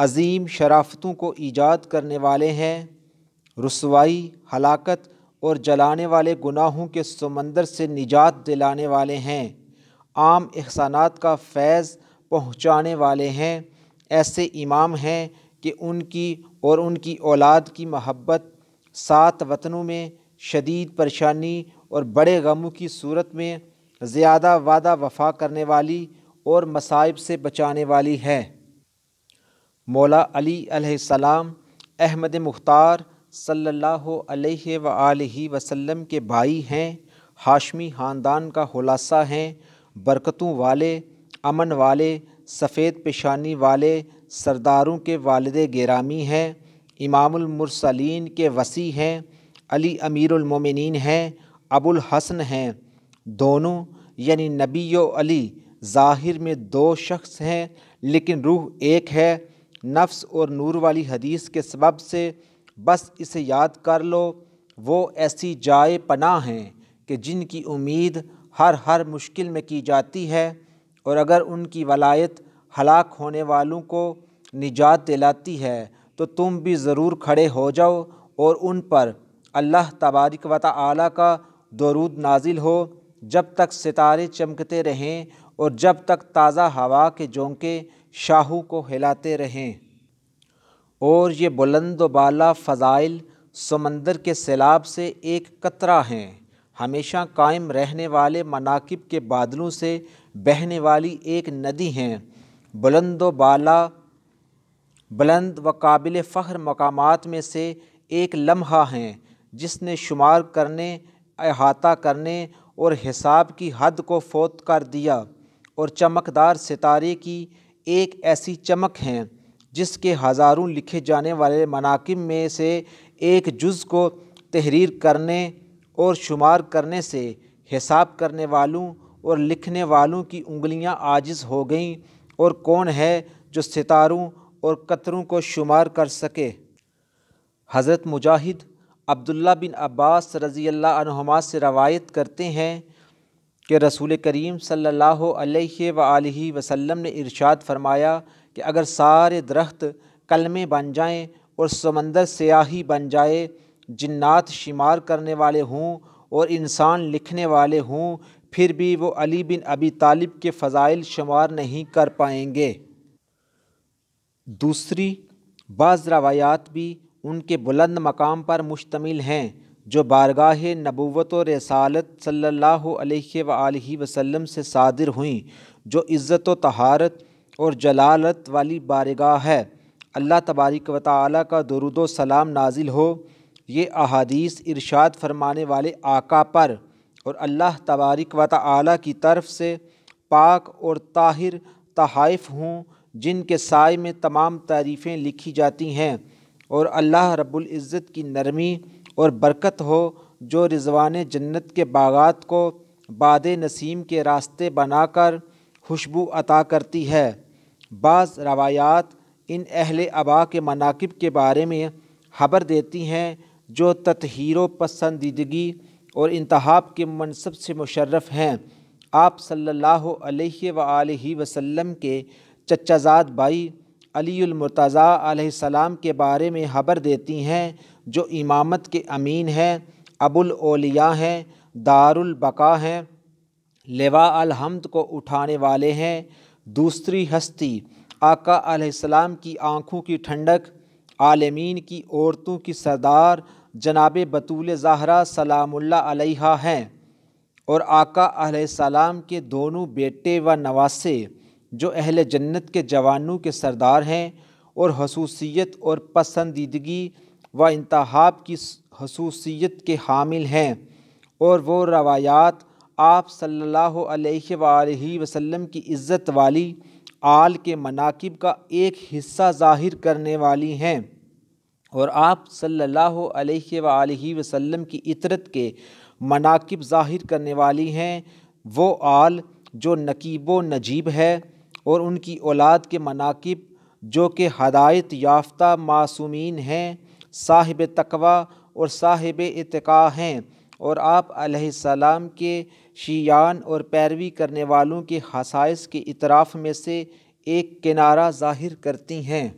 عظیم شرافتوں کو ایجاد کرنے والے ہیں، رسوائی، ہلاکت اور جلانے والے گناہوں کے سمندر سے نجات دلانے والے ہیں، عام احسانات کا فیض پہنچانے والے ہیں۔ ایسے امام ہیں کہ ان کی اور ان کی اولاد کی محبت 7 وطنوں میں شدید پریشانی اور بڑے غموں کی صورت میں زیادہ وعدہ وفا کرنے والی اور مصائب سے بچانے والی ہے۔ مولا علی علیہ السلام احمد مختار صلی اللہ علیہ وآلہ وسلم کے بھائی ہیں، ہاشمی خاندان کا خلاصہ ہیں، برکتوں والے، امن والے، سفید پیشانی والے سرداروں کے والد گرامی ہیں، امام المرسلین کے وصی ہیں، علی امیر المومنین ہیں، ابو الحسن ہیں۔ دونوں یعنی نبی و علی ظاہر میں 2 شخص ہیں لیکن روح ایک ہے۔ نفس اور نور والی حدیث کے سبب سے بس اسے یاد کر لو، وہ ایسی جائے پناہ ہیں کہ جن کی امید ہر مشکل میں کی جاتی ہے، اور اگر ان کی ولایت ہلاک ہونے والوں کو نجات دلاتی ہے تو تم بھی ضرور کھڑے ہو جاؤ اور ان پر اللہ تبارک و تعالی کا درود نازل ہو، جب تک ستارے چمکتے رہیں اور جب تک تازہ ہوا کے جھونکے شاہوں کو ہلاتے رہیں۔ اور یہ بلند و بالا فضائل سمندر کے سیلاب سے ایک قطرہ ہیں، ہمیشہ قائم رہنے والے مناقب کے بادلوں سے بہنے والی ایک ندی ہیں، بلند و قابل فخر مقامات میں سے ایک لمحہ ہیں جس نے شمار کرنے، احاطہ کرنے اور حساب کی حد کو فوت کر دیا، اور چمکدار ستارے کی ایک ایسی چمک ہیں جس کے ہزاروں لکھے جانے والے مناقب میں سے ایک جز کو تحریر کرنے اور شمار کرنے سے حساب کرنے والوں اور لکھنے والوں کی انگلیاں عاجز ہو گئیں، اور کون ہے جو ستاروں اور قطروں کو شمار کر سکے۔ حضرت مجاہد عبداللہ بن عباس رضی اللہ عنہما سے روایت کرتے ہیں کہ رسول کریم صلی اللہ علیہ وآلہ وسلم نے ارشاد فرمایا کہ اگر سارے درخت کلمے بن جائیں اور سمندر سیاہی بن جائے، جنات شمار کرنے والے ہوں اور انسان لکھنے والے ہوں، پھر بھی وہ علی بن ابی طالب کے فضائل شمار نہیں کر پائیں گے۔ دوسری بعض روایات بھی ان کے بلند مقام پر مشتمل ہیں جو بارگاہ نبوت و رسالت صلی اللہ علیہ وآلہ وسلم سے صادر ہوئیں، جو عزت و طہارت اور جلالت والی بارگاہ ہے۔ اللہ تبارک و تعالی کا درود و سلام نازل ہو یہ احادیث ارشاد فرمانے والے آقا پر اور اللہ تبارک و تعالی کی طرف سے پاک اور طاہر تحائف ہوں جن کے سائے میں تمام تعریفیں لکھی جاتی ہیں، اور اللہ رب العزت کی نرمی اور برکت ہو جو رضوان جنت کے باغات کو باد نسیم کے راستے بنا کر خوشبو عطا کرتی ہے۔ بعض روایات ان اہل ابا کے مناقب کے بارے میں خبر دیتی ہیں جو تطہیر و پسندیدگی اور انتخاب کے منصب سے مشرف ہیں۔ آپ صلی اللہ علیہ وآلہ وسلم کے چچا زاد بھائی علی المرتضیٰ علیہ السلام کے بارے میں خبر دیتی ہیں جو امامت کے امین ہیں، ابو الاولیاء ہیں، دار البقا ہیں، لواء الحمد کو اٹھانے والے ہیں۔ دوسری ہستی آقا علیہ السلام کی آنکھوں کی ٹھنڈک، عالمین کی عورتوں کی سردار جناب بطول زہرا سلام اللہ علیہا ہیں، اور آقا علیہ السلام کے دونوں بیٹے و نواسے جو اہل جنت کے جوانوں کے سردار ہیں اور خصوصیت اور پسندیدگی و انتخاب کی خصوصیت کے حامل ہیں۔ اور وہ روایات آپ صلی اللہ علیہ وآلہ وسلم کی عزت والی آل کے مناقب کا ایک حصہ ظاہر کرنے والی ہیں، اور آپ صلی اللہ علیہ وآلہ وسلم کی عطرت کے مناقب ظاہر کرنے والی ہیں۔ وہ آل جو نقیب و نجیب ہے، اور ان کی اولاد کے مناقب جو کہ ہدایت یافتہ معصومین ہیں، صاحب تقوی اور صاحب اتقاء ہیں، اور آپ علیہ السلام کے شیعان اور پیروی کرنے والوں کے خصائص کے اطراف میں سے ایک کنارہ ظاہر کرتی ہیں۔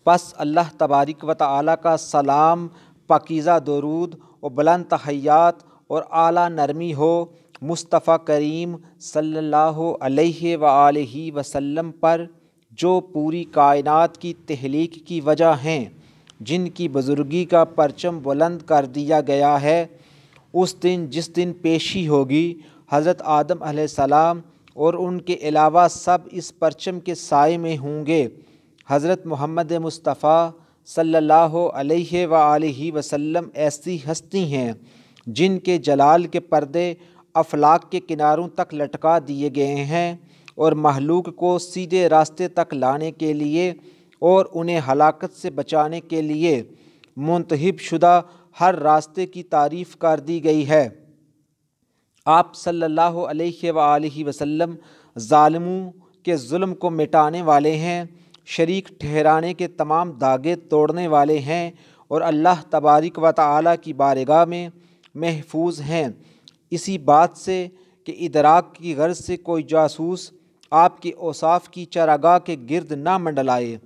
پس اللہ تبارک و تعالیٰ کا سلام، پاکیزہ درود و بلند تحیات اور اعلیٰ نرمی ہو مصطفیٰ کریم صلی اللہ علیہ وآلہ وسلم پر، جو پوری کائنات کی تخلیق کی وجہ ہیں، جن کی بزرگی کا پرچم بلند کر دیا گیا ہے۔ اس دن جس دن پیشی ہوگی، حضرت آدم علیہ السلام اور ان کے علاوہ سب اس پرچم کے سائے میں ہوں گے۔ حضرت محمد مصطفیٰ صلی اللہ علیہ وآلہ وسلم ایسی ہستی ہیں جن کے جلال کے پردے افلاک کے کناروں تک لٹکا دیے گئے ہیں، اور مخلوق کو سیدھے راستے تک لانے کے لیے اور انہیں ہلاکت سے بچانے کے لیے منتخب شدہ ہر راستے کی تعریف کر دی گئی ہے۔ آپ صلی اللہ علیہ وآلہ وسلم ظالموں کے ظلم کو مٹانے والے ہیں، شریک ٹھہرانے کے تمام داغے توڑنے والے ہیں، اور اللہ تبارک و تعالیٰ کی بارگاہ میں محفوظ ہیں اسی بات سے کہ ادراک کی غرض سے کوئی جاسوس آپ کے اوصاف کی چراگاہ کے گرد نہ منڈلائے۔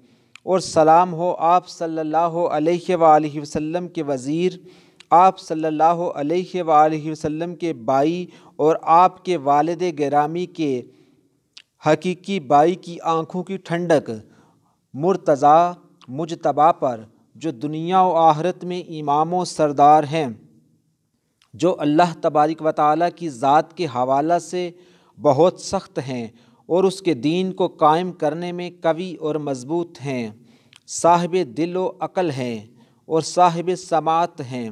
اور سلام ہو آپ صلی اللہ علیہ وآلہ وسلم کے وزیر، آپ صلی اللہ علیہ وآلہ وسلم کے بھائی اور آپ کے والد گرامی کے حقیقی بھائی کی آنکھوں کی ٹھنڈک مرتضیٰ مجتبیٰ پر، جو دنیا و آخرت میں امام و سردار ہیں، جو اللہ تبارک و تعالیٰ کی ذات کے حوالہ سے بہت سخت ہیں اور اس کے دین کو قائم کرنے میں قوی اور مضبوط ہیں، صاحب دل و عقل ہیں اور صاحب سماعت ہیں،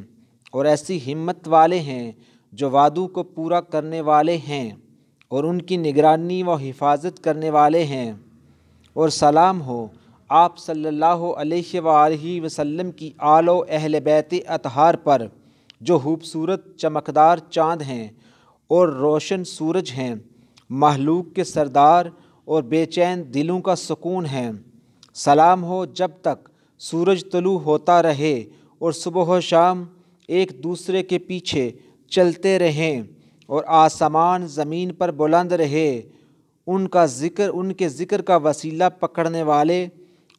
اور ایسی ہمت والے ہیں جو وعدوں کو پورا کرنے والے ہیں اور ان کی نگرانی و حفاظت کرنے والے ہیں۔ اور سلام ہو آپ صلی اللہ علیہ وآلہ وسلم کی آل و اہل بیت اطہار پر، جو خوبصورت چمکدار چاند ہیں اور روشن سورج ہیں، مخلوق کے سردار اور بے چین دلوں کا سکون ہیں۔ سلام ہو جب تک سورج طلوع ہوتا رہے اور صبح و شام ایک دوسرے کے پیچھے چلتے رہیں اور آسمان زمین پر بلند رہے، ان کے ذکر کا وسیلہ پکڑنے والے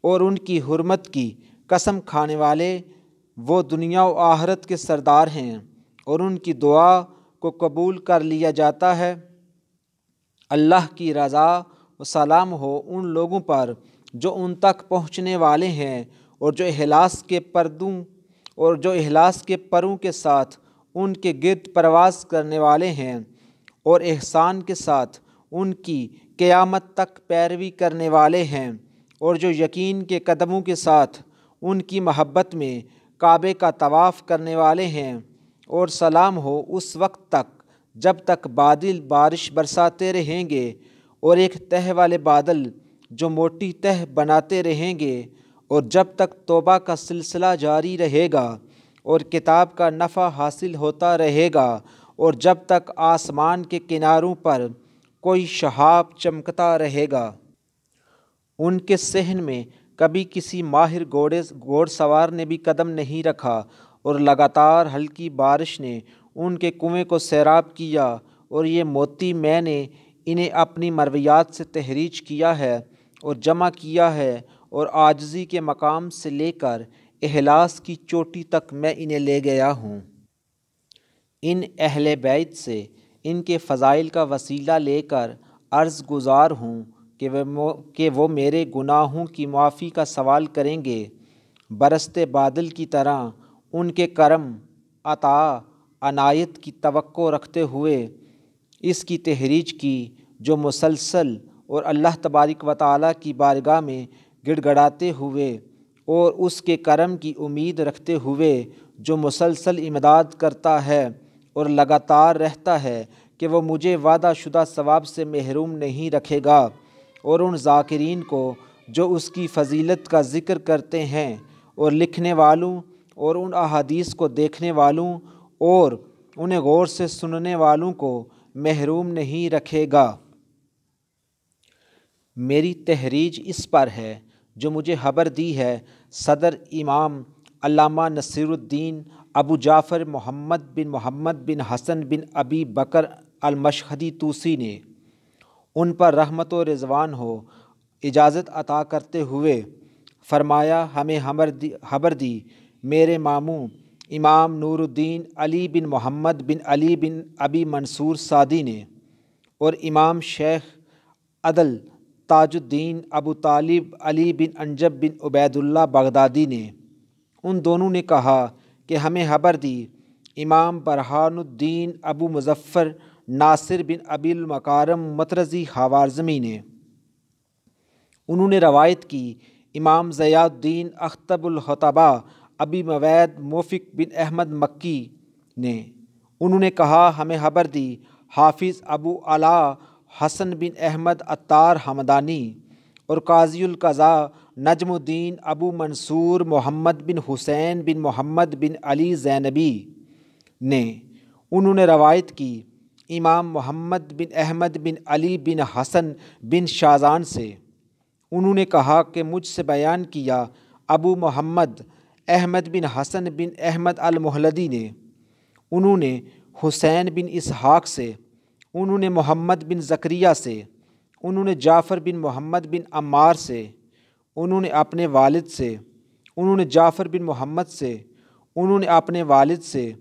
اور ان کی حرمت کی قسم کھانے والے، وہ دنیا و آخرت کے سردار ہیں، اور ان کی دعا کو قبول کر لیا جاتا ہے۔ اللہ کی رضا و سلام ہو ان لوگوں پر جو ان تک پہنچنے والے ہیں، اور جو اخلاص کے پروں کے ساتھ ان کے گرد پرواز کرنے والے ہیں، اور احسان کے ساتھ ان کی قیامت تک پیروی کرنے والے ہیں، اور جو یقین کے قدموں کے ساتھ ان کی محبت میں کعبے کا طواف کرنے والے ہیں۔ اور سلام ہو اس وقت تک جب تک بادل بارش برساتے رہیں گے، اور ایک تہ والے بادل جو موٹی تہ بناتے رہیں گے، اور جب تک توبہ کا سلسلہ جاری رہے گا اور کتاب کا نفع حاصل ہوتا رہے گا، اور جب تک آسمان کے کناروں پر کوئی شہاب چمکتا رہے گا۔ ان کے صحن میں کبھی کسی ماہر گھوڑ سوار نے بھی قدم نہیں رکھا، اور لگاتار ہلکی بارش نے ان کے کنویں کو سیراب کیا، اور یہ موتی میں نے انہیں اپنی مرویات سے تحریج کیا ہے اور جمع کیا ہے، اور عاجزی کے مقام سے لے کر اخلاص کی چوٹی تک میں انہیں لے گیا ہوں۔ ان اہل بیت سے ان کے فضائل کا وسیلہ لے کر عرض گزار ہوں کہ وہ میرے گناہوں کی معافی کا سوال کریں گے۔ برستے بادل کی طرح ان کے کرم، عطا، عنایت کی توقع رکھتے ہوئے اس کی تحریج کی جو مسلسل، اور اللہ تبارک و تعالیٰ کی بارگاہ میں گڑ گڑاتے ہوئے اور اس کے کرم کی امید رکھتے ہوئے جو مسلسل امداد کرتا ہے اور لگاتار رہتا ہے کہ وہ مجھے وعدہ شدہ ثواب سے محروم نہیں رکھے گا، اور ان ذاکرین کو جو اس کی فضیلت کا ذکر کرتے ہیں، اور لکھنے والوں اور ان احادیث کو دیکھنے والوں اور انہیں غور سے سننے والوں کو محروم نہیں رکھے گا۔ میری تحریج اس پر ہے جو مجھے خبر دی ہے صدر امام علامہ نصیر الدین ابو جعفر محمد بن حسن بن ابی بکر المشہدی طوسی نے، ان پر رحمت و رضوان ہو، اجازت عطا کرتے ہوئے فرمایا ہمیں خبر دی میرے ماموں امام نور الدین علی بن محمد بن علی بن ابی منصور سعدی نے اور امام شیخ عدل تاج الدین ابو طالب علی بن انجب بن عبید اللہ بغدادی نے، ان دونوں نے کہا کہ ہمیں خبر دی امام برہان الدین ابو مظفر ناصر بن ابی المکارم مطرزی خوارزمی نے، انہوں نے روایت کی امام ضیاء الدین اخطب الخطباء ابی موید موفق بن احمد مکی نے، انہوں نے کہا ہمیں خبر دی حافظ ابو علا حسن بن احمد عطار حمدانی اور قاضی القضاء نجم الدین ابو منصور محمد بن حسین بن محمد بن علی زینبی نے، انہوں نے روایت کی امام محمد بن احمد بن علی بن حسن بن شازان سے، انہوں نے کہا کہ مجھ سے بیان کیا ابو محمد احمد بن حسن بن احمد المحلدی نے، انہوں نے حسین بن اسحاق سے، انہوں نے محمد بن زکریا سے، انہوں نے جعفر بن محمد بن عمار سے، انہوں نے اپنے والد سے، انہوں نے جعفر بن محمد سے، انہوں نے اپنے والد سے،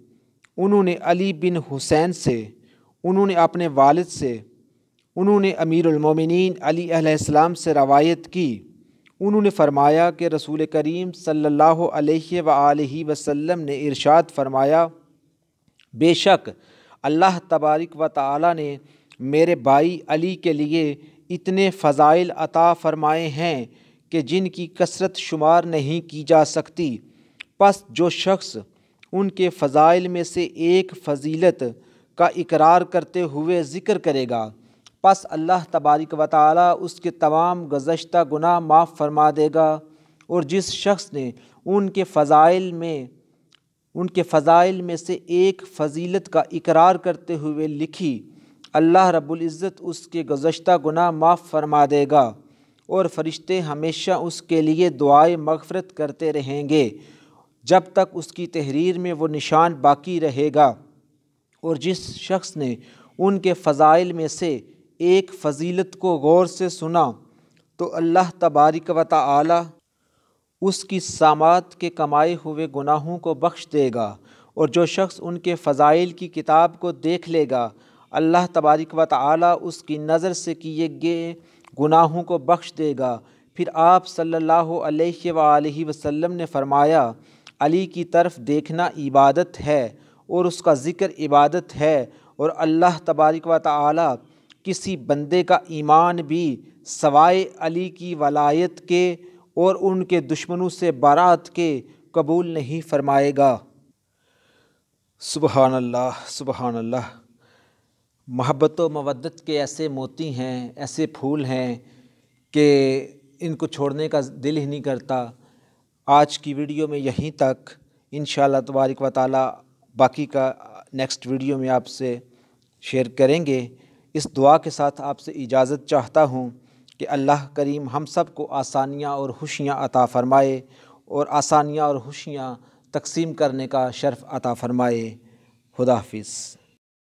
انہوں نے علی بن حسین سے، انہوں نے اپنے والد سے، انہوں نے امیر المومنین علی علیہ السلام سے روایت کی، انہوں نے فرمایا کہ رسول کریم صلی اللہ علیہ وآلہ وسلم نے ارشاد فرمایا بے شک اللہ تبارک و تعالی نے میرے بھائی علی کے لیے اتنے فضائل عطا فرمائے ہیں کہ جن کی کثرت شمار نہیں کی جا سکتی، پس جو شخص ان کے فضائل میں سے ایک فضیلت کا اقرار کرتے ہوئے ذکر کرے گا، پس اللہ تبارک و تعالی اس کے تمام گزشتہ گناہ معاف فرما دے گا، اور جس شخص نے ان کے فضائل میں سے ایک فضیلت کا اقرار کرتے ہوئے لکھی، اللہ رب العزت اس کے گزشتہ گناہ معاف فرما دے گا، اور فرشتے ہمیشہ اس کے لیے دعائے مغفرت کرتے رہیں گے جب تک اس کی تحریر میں وہ نشان باقی رہے گا، اور جس شخص نے ان کے فضائل میں سے ایک فضیلت کو غور سے سنا تو اللہ تبارک و تعالی اس کی سامات کے کمائے ہوئے گناہوں کو بخش دے گا، اور جو شخص ان کے فضائل کی کتاب کو دیکھ لے گا اللہ تبارک و تعالی اس کی نظر سے کیے گئے گناہوں کو بخش دے گا۔ پھر آپ صلی اللہ علیہ وآلہ وسلم نے فرمایا علی کی طرف دیکھنا عبادت ہے اور اس کا ذکر عبادت ہے، اور اللہ تبارک و تعالی کسی بندے کا ایمان بھی سوائے علی کی ولایت کے اور ان کے دشمنوں سے برات کے قبول نہیں فرمائے گا۔ سبحان اللہ، سبحان اللہ۔ محبت و مودت کے ایسے موتی ہیں، ایسے پھول ہیں کہ ان کو چھوڑنے کا دل ہی نہیں کرتا۔ آج کی ویڈیو میں یہیں تک، انشاءاللہ تبارک و تعالی باقی کا نیکسٹ ویڈیو میں آپ سے شیئر کریں گے۔ اس دعا کے ساتھ آپ سے اجازت چاہتا ہوں کہ اللہ کریم ہم سب کو آسانیاں اور خوشیاں عطا فرمائے، اور آسانیاں اور خوشیاں تقسیم کرنے کا شرف عطا فرمائے۔ خدا حافظ۔